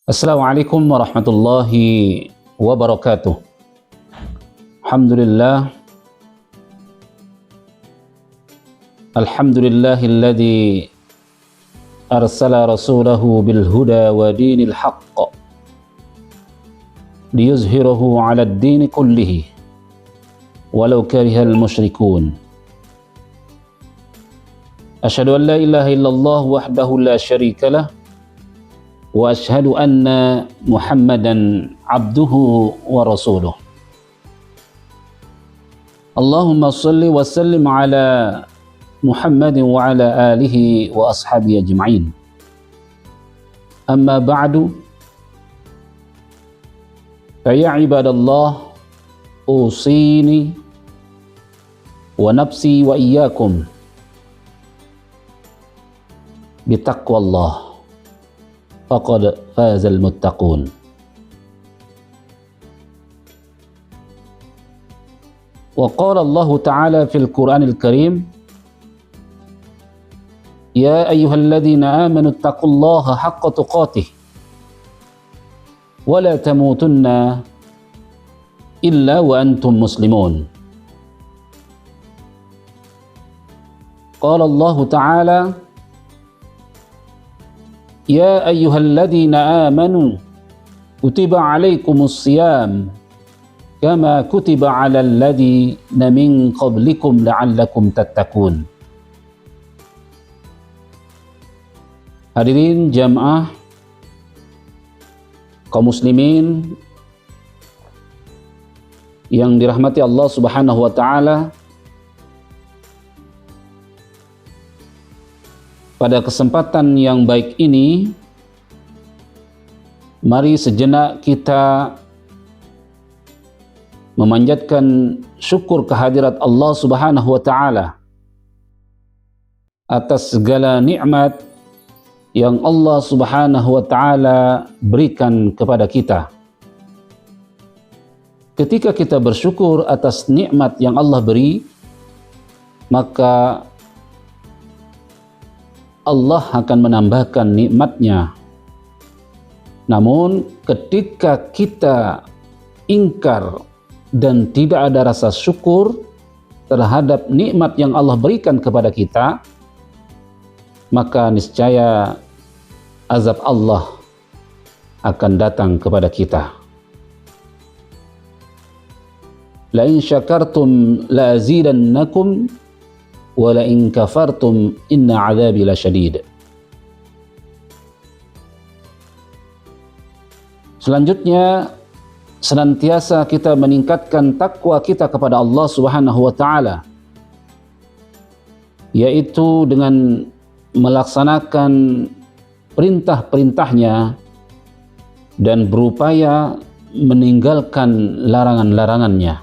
Assalamualaikum warahmatullahi wabarakatuh. Alhamdulillah. Alhamdulillahilladzi arsala rasulahu bil huda wa dinil haqq liyuzhirahu 'ala ad-din kullihi walau karihal musyrikun. Asyhadu an la ilaha illallah wahdahu la syarika lah wa asyhadu anna Muhammadan abduhu wa rasuluh. Allahumma salli wa sallim ala Muhammadin wa ala alihi wa ashabihi ajma'in. Amma ba'du, fa ya ibadallah, usini wa nafsi wa iyyakum bitaqwallah, faqad fazal muttaqun. Wa qala Allah Ta'ala fil Qur'anil Karim, ya ayyuhalladzina amanu taqullaha haqqa tuqatih wa la tamutunna illa wa antum muslimun. Qala Allah Ta'ala, ya ayyuhalladzina amanu kutiba alaikumus siyam kama kutiba alal ladzina min qablikum la'allakum tattaqun. Hadirin jamaah kaum muslimin yang dirahmati Allah Subhanahu wa taala, pada kesempatan yang baik ini, mari sejenak kita memanjatkan syukur kehadirat Allah Subhanahu wa taala atas segala nikmat yang Allah Subhanahu wa taala berikan kepada kita. Ketika kita bersyukur atas nikmat yang Allah beri, maka Allah akan menambahkan nikmatnya. Namun ketika kita ingkar dan tidak ada rasa syukur terhadap nikmat yang Allah berikan kepada kita, maka niscaya azab Allah akan datang kepada kita. La in syakartum la azidannakum wa la in kafartum inna 'adzabi lasyadid. Selanjutnya, senantiasa kita meningkatkan takwa kita kepada Allah Subhanahu wa taala, yaitu dengan melaksanakan perintah-perintahnya dan berupaya meninggalkan larangan-larangannya.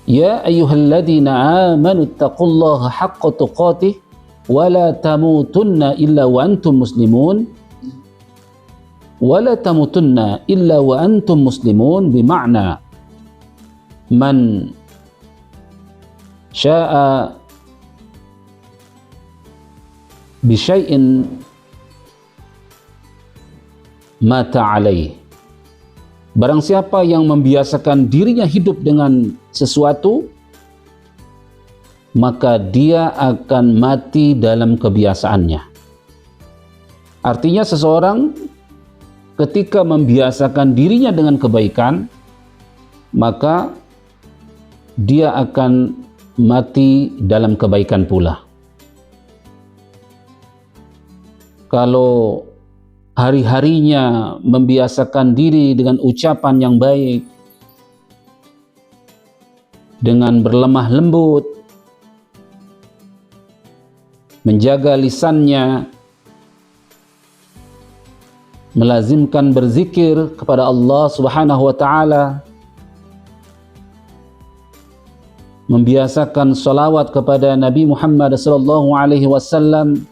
Ya ayyuhalladzina amanu taqullaha haqqa tuqatih wa la tamutunna illa wa antum muslimun. Wa la tamutunna illa wa antum muslimun bima'na man sya'a bisyai'in mata alaih. Barang siapa yang membiasakan dirinya hidup dengan sesuatu, maka dia akan mati dalam kebiasaannya. Artinya seseorang ketika membiasakan dirinya dengan kebaikan, maka dia akan mati dalam kebaikan pula. Kalau hari-harinya membiasakan diri dengan ucapan yang baik, dengan berlemah lembut, menjaga lisannya, melazimkan berzikir kepada Allah Subhanahu wa taala, membiasakan salawat kepada Nabi Muhammad sallallahu alaihi wasallam,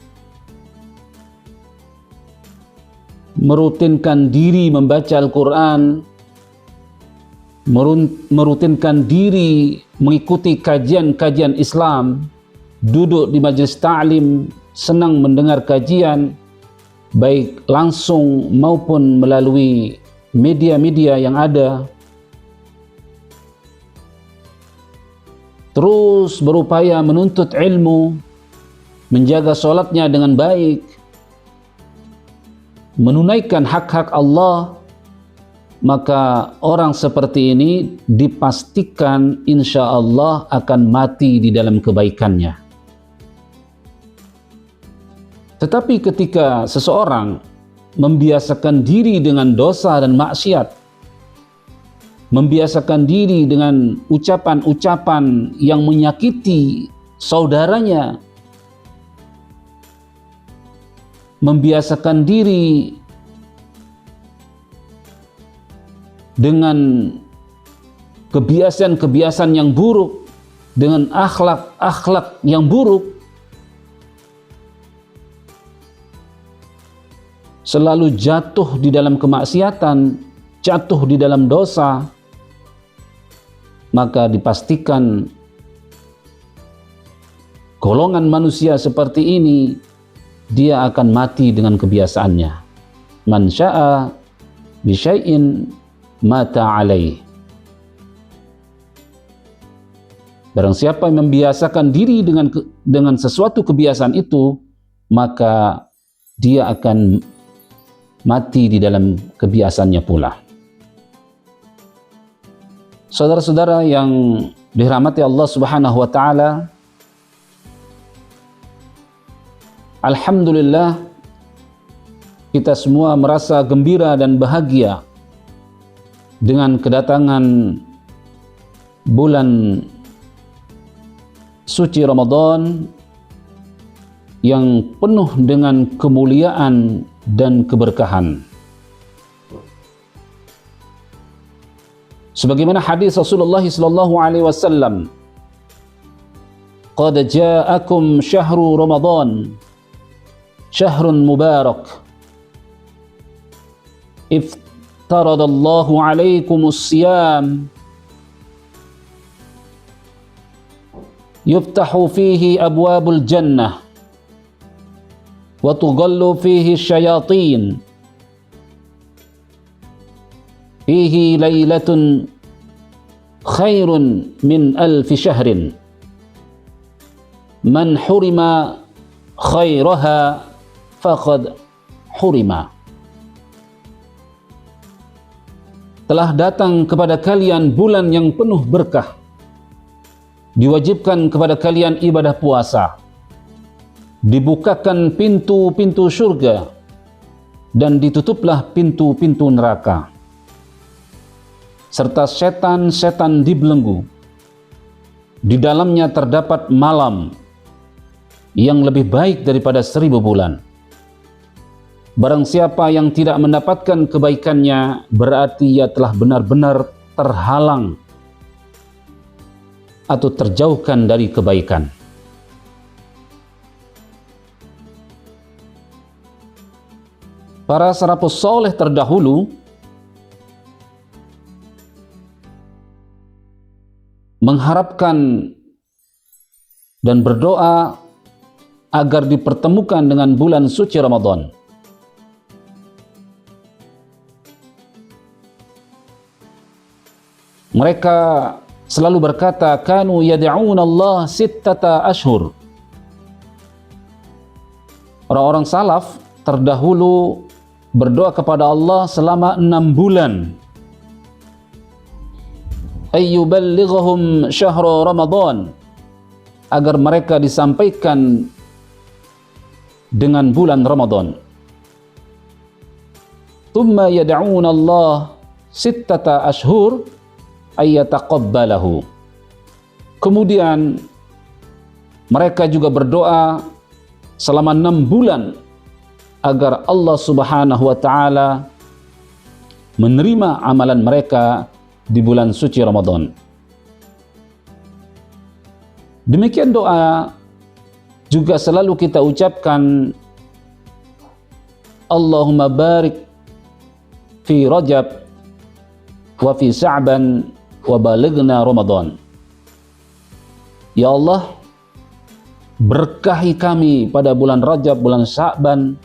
merutinkan diri membaca Al-Quran, merutinkan diri mengikuti kajian-kajian Islam, duduk di majelis ta'lim senang mendengar kajian, baik langsung maupun melalui media-media yang ada, terus berupaya menuntut ilmu, menjaga sholatnya dengan baik, menunaikan hak-hak Allah, maka orang seperti ini dipastikan insya Allah akan mati di dalam kebaikannya. Tetapi ketika seseorang membiasakan diri dengan dosa dan maksiat, membiasakan diri dengan ucapan-ucapan yang menyakiti saudaranya, membiasakan diri dengan kebiasaan-kebiasaan yang buruk, dengan akhlak-akhlak yang buruk, selalu jatuh di dalam kemaksiatan, jatuh di dalam dosa, maka dipastikan golongan manusia seperti ini dia akan mati dengan kebiasaannya. Man syaa bi syai'in mata alaih. Barang siapa yang membiasakan diri dengan sesuatu kebiasaan itu, maka dia akan mati di dalam kebiasaannya pula. Saudara-saudara yang dirahmati Allah Subhanahu wa taala, alhamdulillah kita semua merasa gembira dan bahagia dengan kedatangan bulan suci Ramadan yang penuh dengan kemuliaan dan keberkahan. Sebagaimana hadis Rasulullah sallallahu alaihi wasallam, "Qad ja'akum syahru Ramadan, syahrun mubarak. Iftaradallahu alaikumus siyam, yuftahu fihi abwabul jannah, wa tughallu fihi syayatin, fihi lailatun khairun min alfi syahrin, man hurima khairaha faqad hurima." Telah datang kepada kalian bulan yang penuh berkah, diwajibkan kepada kalian ibadah puasa, dibukakan pintu-pintu surga, dan ditutuplah pintu-pintu neraka, serta setan-setan dibelenggu. Di dalamnya terdapat malam yang lebih baik daripada 1000 bulan. Barang siapa yang tidak mendapatkan kebaikannya, berarti ia telah benar-benar terhalang atau terjauhkan dari kebaikan. Para salafus saleh terdahulu mengharapkan dan berdoa agar dipertemukan dengan bulan suci Ramadan. Mereka selalu berkata, kanu yad'una Allah sittata ashhur. Orang-orang salaf terdahulu berdoa kepada Allah selama 6 bulan. Ayyuballighahum syahra Ramadan, agar mereka disampaikan dengan bulan Ramadan. Thumma yad'una Allah sittata ashhur ayyataqabbalahu. Kemudian mereka juga berdoa selama 6 bulan agar Allah Subhanahu wa taala menerima amalan mereka di bulan suci Ramadan. Demikian doa juga selalu kita ucapkan, Allahumma barik fi Rajab wa fi Sa'ban wa balighna Ramadan. Ya Allah, berkahi kami pada bulan Rajab, bulan Sya'ban,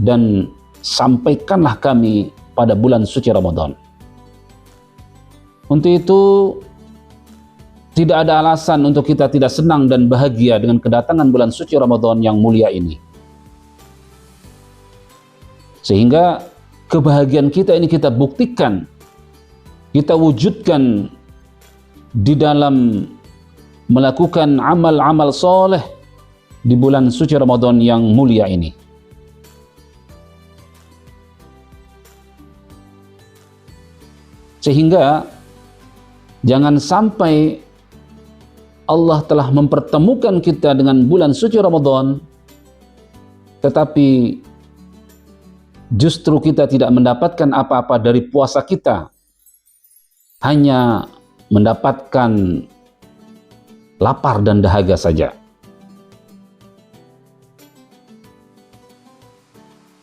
dan sampaikanlah kami pada bulan suci Ramadan. Untuk itu, tidak ada alasan untuk kita tidak senang dan bahagia dengan kedatangan bulan suci Ramadan yang mulia ini. Sehingga kebahagiaan kita ini kita buktikan, kita wujudkan di dalam melakukan amal-amal soleh di bulan suci Ramadan yang mulia ini. Sehingga jangan sampai Allah telah mempertemukan kita dengan bulan suci Ramadan, tetapi justru kita tidak mendapatkan apa-apa dari puasa kita, hanya mendapatkan lapar dan dahaga saja.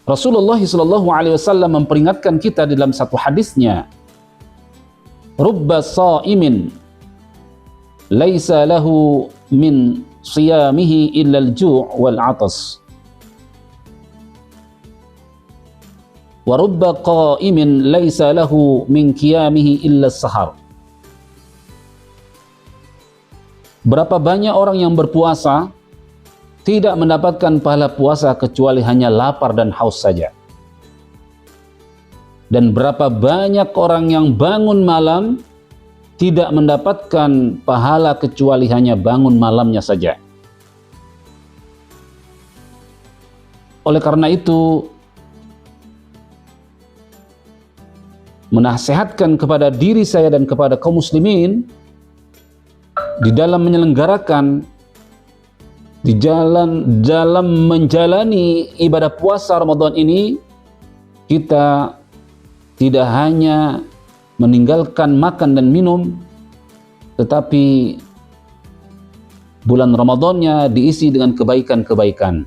Rasulullah SAW memperingatkan kita dalam satu hadisnya, rubba sha'imin laisa lahu min siyamihi illa al-ju' wal 'atas wa rubba qa'imin laisa lahu min qiyamihi illa as-sahar. Berapa banyak orang yang berpuasa tidak mendapatkan pahala puasa kecuali hanya lapar dan haus saja. Dan berapa banyak orang yang bangun malam tidak mendapatkan pahala kecuali hanya bangun malamnya saja. Oleh karena itu, menasihatkan kepada diri saya dan kepada kaum muslimin di dalam menyelenggarakan, dalam menjalani ibadah puasa Ramadan ini, kita tidak hanya meninggalkan makan dan minum, tetapi bulan Ramadannya diisi dengan kebaikan-kebaikan.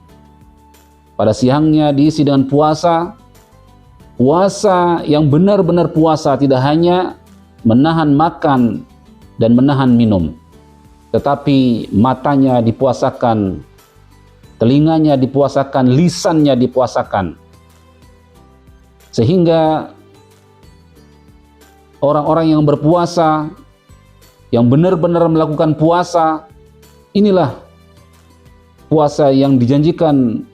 Pada siangnya diisi dengan puasa yang benar-benar puasa, tidak hanya menahan makan dan menahan minum, tetapi matanya dipuasakan, telinganya dipuasakan, lisannya dipuasakan. Sehingga orang-orang yang berpuasa, yang benar-benar melakukan puasa, inilah puasa yang dijanjikan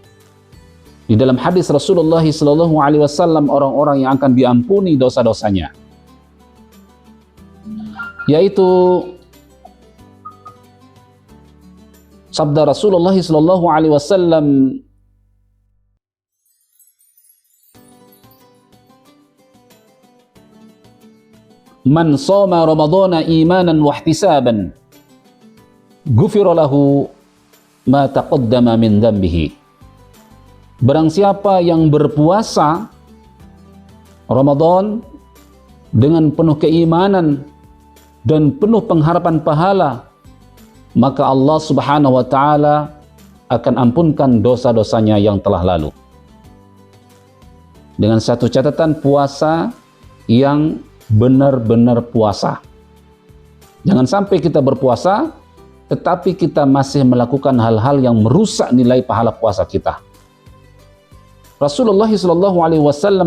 di dalam hadis Rasulullah SAW, orang-orang yang akan diampuni dosa-dosanya. Yaitu sabda Rasulullah SAW, man shoma ramadhana imanan wa ihtisaban ghufira lahu ma taqaddama min dhanbihi. Barang siapa yang berpuasa Ramadan dengan penuh keimanan dan penuh pengharapan pahala, maka Allah Subhanahu wa taala akan ampunkan dosa-dosanya yang telah lalu. Dengan satu catatan, puasa yang benar-benar puasa. Jangan sampai kita berpuasa tetapi kita masih melakukan hal-hal yang merusak nilai pahala puasa kita. Rasulullah SAW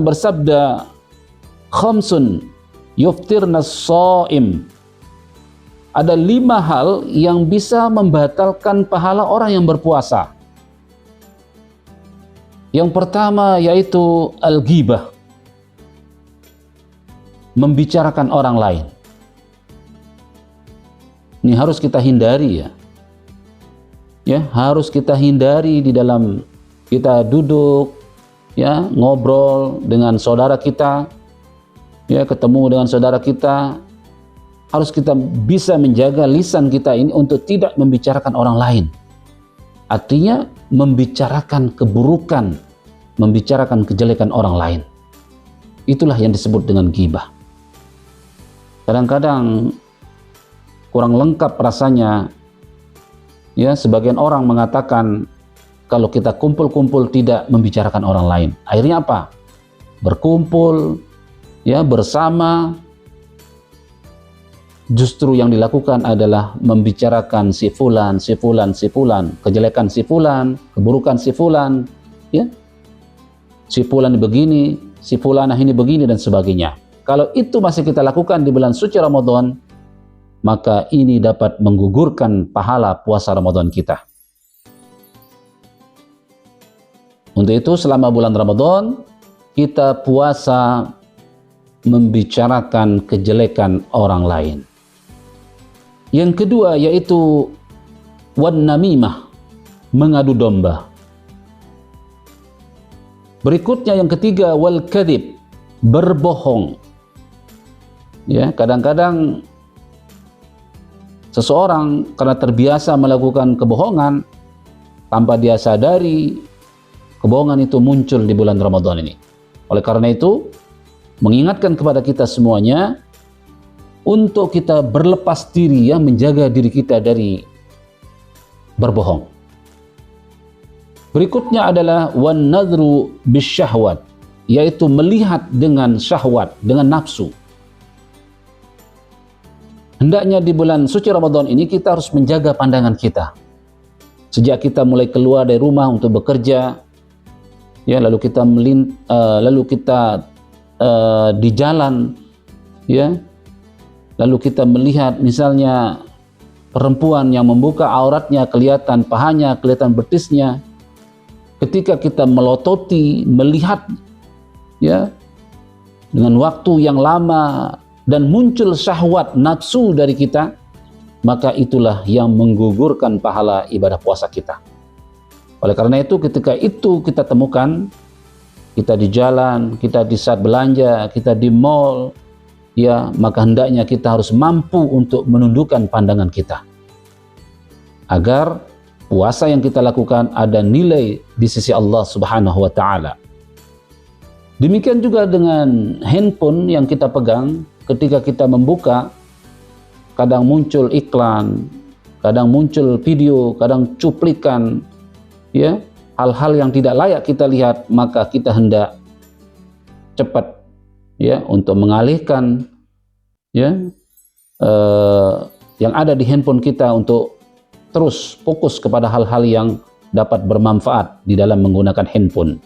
bersabda, khamsun yuftirna shaim. Ada 5 hal yang bisa membatalkan pahala orang yang berpuasa. Yang pertama yaitu al-ghibah, membicarakan orang lain. Ini harus kita hindari, ya, harus kita hindari di dalam kita duduk, ya, ngobrol dengan saudara kita, ya, ketemu dengan saudara kita, harus kita bisa menjaga lisan kita ini untuk tidak membicarakan orang lain. Artinya membicarakan keburukan, membicarakan kejelekan orang lain. Itulah yang disebut dengan ghibah. Kadang-kadang kurang lengkap rasanya, ya, sebagian orang mengatakan kalau kita kumpul-kumpul tidak membicarakan orang lain. Akhirnya apa? Berkumpul, ya, bersama, justru yang dilakukan adalah membicarakan si fulan, kejelekan si fulan, keburukan si fulan, ya. Si fulan begini, si fulanah ini begini dan sebagainya. Kalau itu masih kita lakukan di bulan suci Ramadan, maka ini dapat menggugurkan pahala puasa Ramadan kita. Untuk itu selama bulan Ramadan kita puasa membicarakan kejelekan orang lain. Yang kedua yaitu wan namimah, mengadu domba. Berikutnya yang ketiga wal kadhib, berbohong. Ya, kadang-kadang seseorang karena terbiasa melakukan kebohongan tanpa dia sadari kebohongan itu muncul di bulan Ramadan ini. Oleh karena itu, mengingatkan kepada kita semuanya untuk kita berlepas diri, ya, menjaga diri kita dari berbohong. Berikutnya adalah wan nadhru bisyahwat, yaitu melihat dengan syahwat, dengan nafsu. Hendaknya di bulan suci Ramadan ini kita harus menjaga pandangan kita. Sejak kita mulai keluar dari rumah untuk bekerja, ya, lalu kita di jalan, ya, lalu kita melihat misalnya perempuan yang membuka auratnya, kelihatan pahanya, kelihatan betisnya. Ketika kita melototi, melihat, ya, dengan waktu yang lama dan muncul syahwat nafsu dari kita, maka itulah yang menggugurkan pahala ibadah puasa kita. Oleh karena itu, ketika itu kita temukan, kita di jalan, kita di saat belanja, kita di mall, ya, maka hendaknya kita harus mampu untuk menundukkan pandangan kita agar puasa yang kita lakukan ada nilai di sisi Allah Subhanahu wa taala. Demikian juga dengan handphone yang kita pegang, ketika kita membuka, kadang muncul iklan, kadang muncul video, kadang cuplikan, ya, hal-hal yang tidak layak kita lihat, maka kita hendak cepat, ya, untuk mengalihkan, ya, yang ada di handphone kita untuk terus fokus kepada hal-hal yang dapat bermanfaat di dalam menggunakan handphone.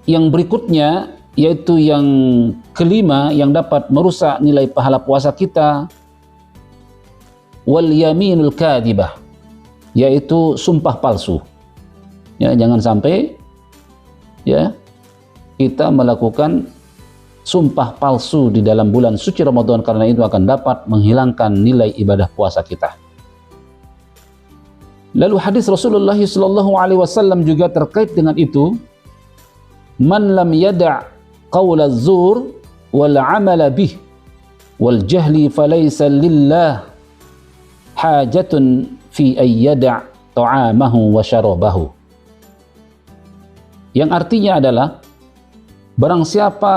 Yang berikutnya yaitu yang kelima yang dapat merusak nilai pahala puasa kita, wal yaminul kadhibah, yaitu sumpah palsu. Ya, jangan sampai, ya, kita melakukan sumpah palsu di dalam bulan suci Ramadan, karena itu akan dapat menghilangkan nilai ibadah puasa kita. Lalu hadis Rasulullah SAW juga terkait dengan itu, man lam yada' qawla zur wal amala bih wal jahli falaysa lillah hajatun fi ayyada' ta'amahu wa syarabahu. Yang artinya adalah, barang siapa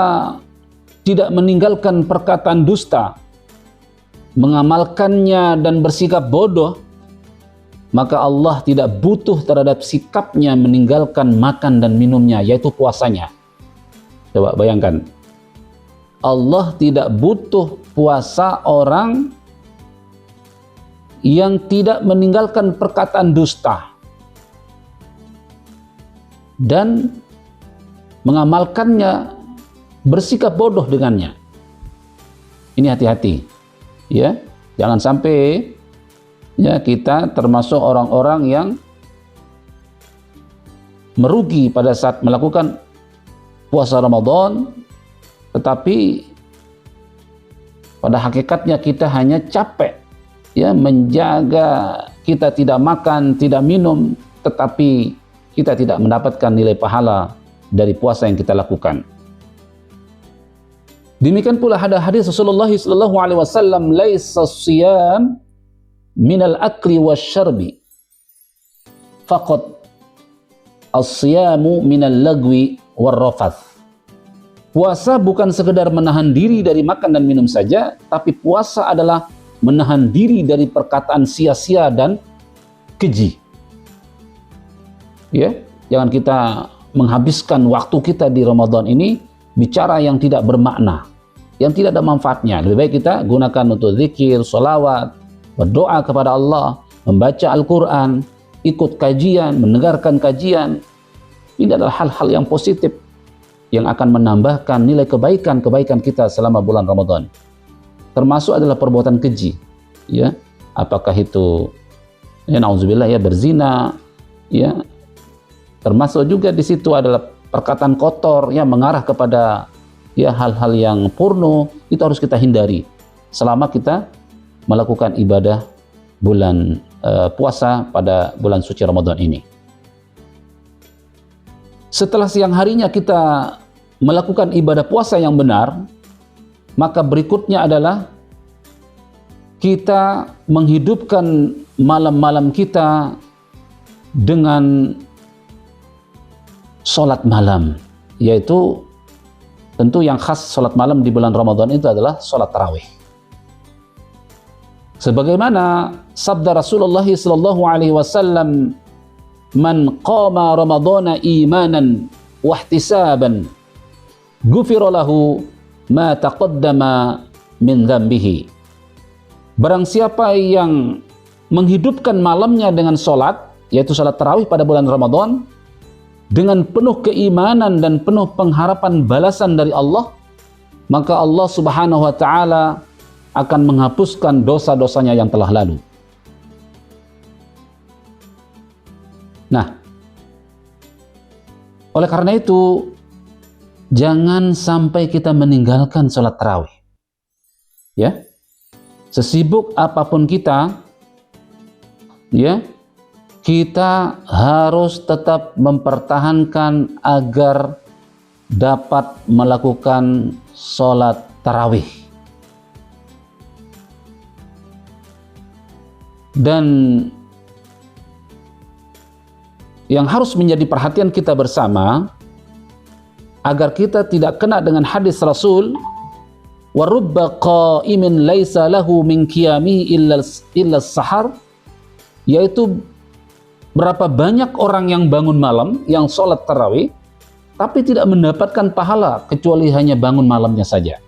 tidak meninggalkan perkataan dusta, mengamalkannya dan bersikap bodoh, maka Allah tidak butuh terhadap sikapnya meninggalkan makan dan minumnya, yaitu puasanya. Coba bayangkan, Allah tidak butuh puasa orang yang tidak meninggalkan perkataan dusta dan mengamalkannya, bersikap bodoh dengannya. Ini hati-hati, ya, jangan sampai, ya, kita termasuk orang-orang yang merugi pada saat melakukan puasa Ramadan, tetapi pada hakikatnya kita hanya capek, ya, menjaga kita tidak makan, tidak minum, tetapi kita tidak mendapatkan nilai pahala dari puasa yang kita lakukan. Demikian pula ada hadis Rasulullah SAW, laisa siyam minal akli wasyarbi faqad as-siyamu minal lagwi warrafath. Puasa bukan sekedar menahan diri dari makan dan minum saja, tapi puasa adalah menahan diri dari perkataan sia-sia dan keji. Ya, jangan kita menghabiskan waktu kita di Ramadan ini bicara yang tidak bermakna, yang tidak ada manfaatnya. Lebih baik kita gunakan untuk zikir, sholawat, berdoa kepada Allah, membaca Al-Quran, ikut kajian, mendengarkan kajian. Ini adalah hal-hal yang positif yang akan menambahkan nilai kebaikan kita selama bulan Ramadan. Termasuk adalah perbuatan keji, ya, apakah itu ya nauzubillah ya berzina, ya, termasuk juga di situ adalah perkataan kotor yang mengarah kepada ya hal-hal yang porno. Itu harus kita hindari selama kita melakukan ibadah bulan puasa pada bulan suci Ramadan ini. Setelah siang harinya kita melakukan ibadah puasa yang benar, maka berikutnya adalah kita menghidupkan malam-malam kita dengan sholat malam, yaitu tentu yang khas sholat malam di bulan Ramadan itu adalah sholat tarawih. Sebagaimana sabda Rasulullah SAW, "Man qama Ramadana imanan wa ihtisaban, ghufira lahu ma taqaddama min dzambihi." Barang siapa yang menghidupkan malamnya dengan sholat, yaitu sholat tarawih pada bulan Ramadan, dengan penuh keimanan dan penuh pengharapan balasan dari Allah, maka Allah Subhanahu wa Ta'ala akan menghapuskan dosa-dosanya yang telah lalu. Nah, oleh karena itu, jangan sampai kita meninggalkan sholat tarawih. Ya, sesibuk apapun kita, ya, kita harus tetap mempertahankan agar dapat melakukan sholat tarawih. Dan yang harus menjadi perhatian kita bersama, agar kita tidak kena dengan hadis Rasul, wa rubba qa'imin laisa lahu min qiyamihi illa sahar, yaitu berapa banyak orang yang bangun malam, yang sholat tarawih, tapi tidak mendapatkan pahala kecuali hanya bangun malamnya saja.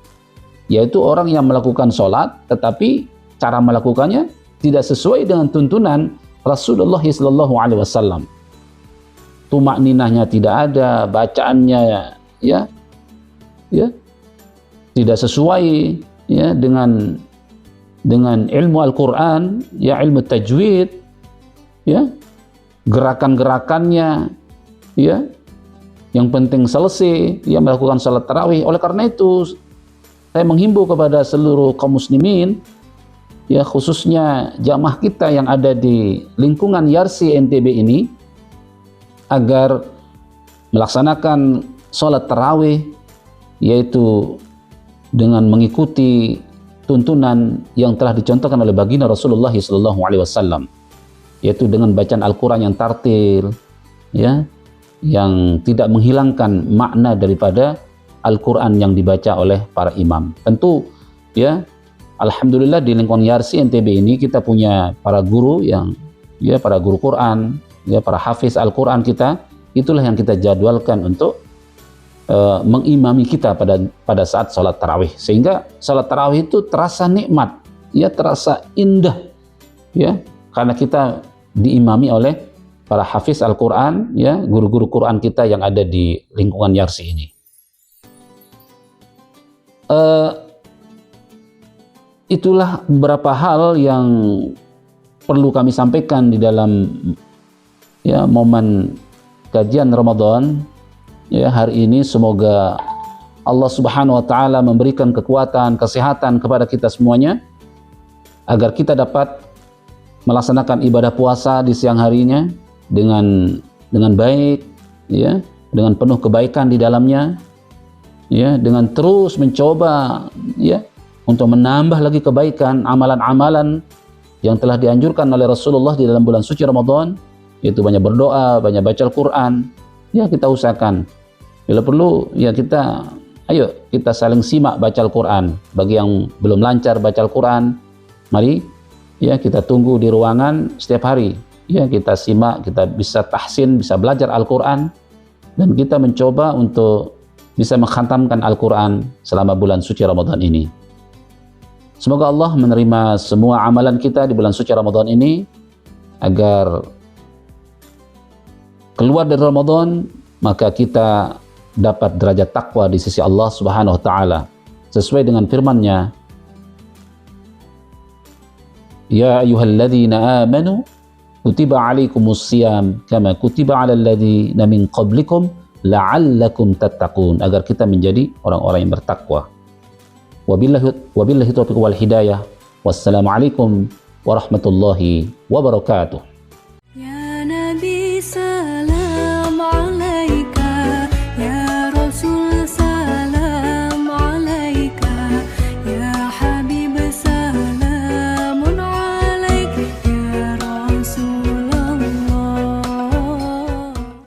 Yaitu orang yang melakukan sholat, tetapi cara melakukannya tidak sesuai dengan tuntunan Rasulullah SAW. Tumak ninahnya tidak ada, bacaannya ya tidak sesuai ya dengan ilmu Al-Quran, ya ilmu tajwid, ya gerakan-gerakannya, ya yang penting selesai ya melakukan salat tarawih. Oleh karena itu saya menghimbau kepada seluruh kaum muslimin, ya khususnya jamaah kita yang ada di lingkungan Yarsi NTB ini, agar melaksanakan salat tarawih yaitu dengan mengikuti tuntunan yang telah dicontohkan oleh baginda Rasulullah SAW, yaitu dengan bacaan Al-Quran yang tartil, ya, yang tidak menghilangkan makna daripada Al-Quran yang dibaca oleh para imam. Tentu, ya, alhamdulillah di lingkungan Yarsi NTB ini kita punya para guru yang, ya, para guru Quran, ya, para hafiz Al-Quran kita, itulah yang kita jadwalkan untuk mengimami kita pada saat sholat tarawih, sehingga sholat tarawih itu terasa nikmat, ya, terasa indah, ya, karena kita diimami oleh para hafiz Al-Quran, ya, guru-guru Quran kita yang ada di lingkungan Yarsi ini. Itulah beberapa hal yang perlu kami sampaikan di dalam, ya, momen kajian Ramadan, ya, hari ini. Semoga Allah Subhanahu wa Ta'ala memberikan kekuatan, kesehatan kepada kita semuanya, agar kita dapat melaksanakan ibadah puasa di siang harinya dengan baik, ya, dengan penuh kebaikan di dalamnya, ya, dengan terus mencoba, ya, untuk menambah lagi kebaikan, amalan-amalan yang telah dianjurkan oleh Rasulullah di dalam bulan suci Ramadan, yaitu banyak berdoa, banyak baca Al-Quran. Ya, kita usahakan. Bila perlu, ya ayo kita saling simak baca Al-Quran. Bagi yang belum lancar baca Al-Quran, mari, ya, kita tunggu di ruangan setiap hari. Ya, kita simak, kita bisa tahsin, bisa belajar Al-Quran. dan kita mencoba untuk bisa mengkhatamkan Al-Quran selama bulan suci Ramadan ini. Semoga Allah menerima semua amalan kita di bulan suci Ramadan ini, agar keluar dari Ramadan maka kita dapat derajat takwa di sisi Allah Subhanahu wa taala sesuai dengan firman-Nya, ya ayyuhalladzina amanu kutiba alaikumus syiyam kama kutiba alal ladzina min qablikum la'allakum tattaqun, agar kita menjadi orang-orang yang bertakwa. Wabillahi taufiq wal hidayah. Wassalamualaikum warahmatullahi wabarakatuh.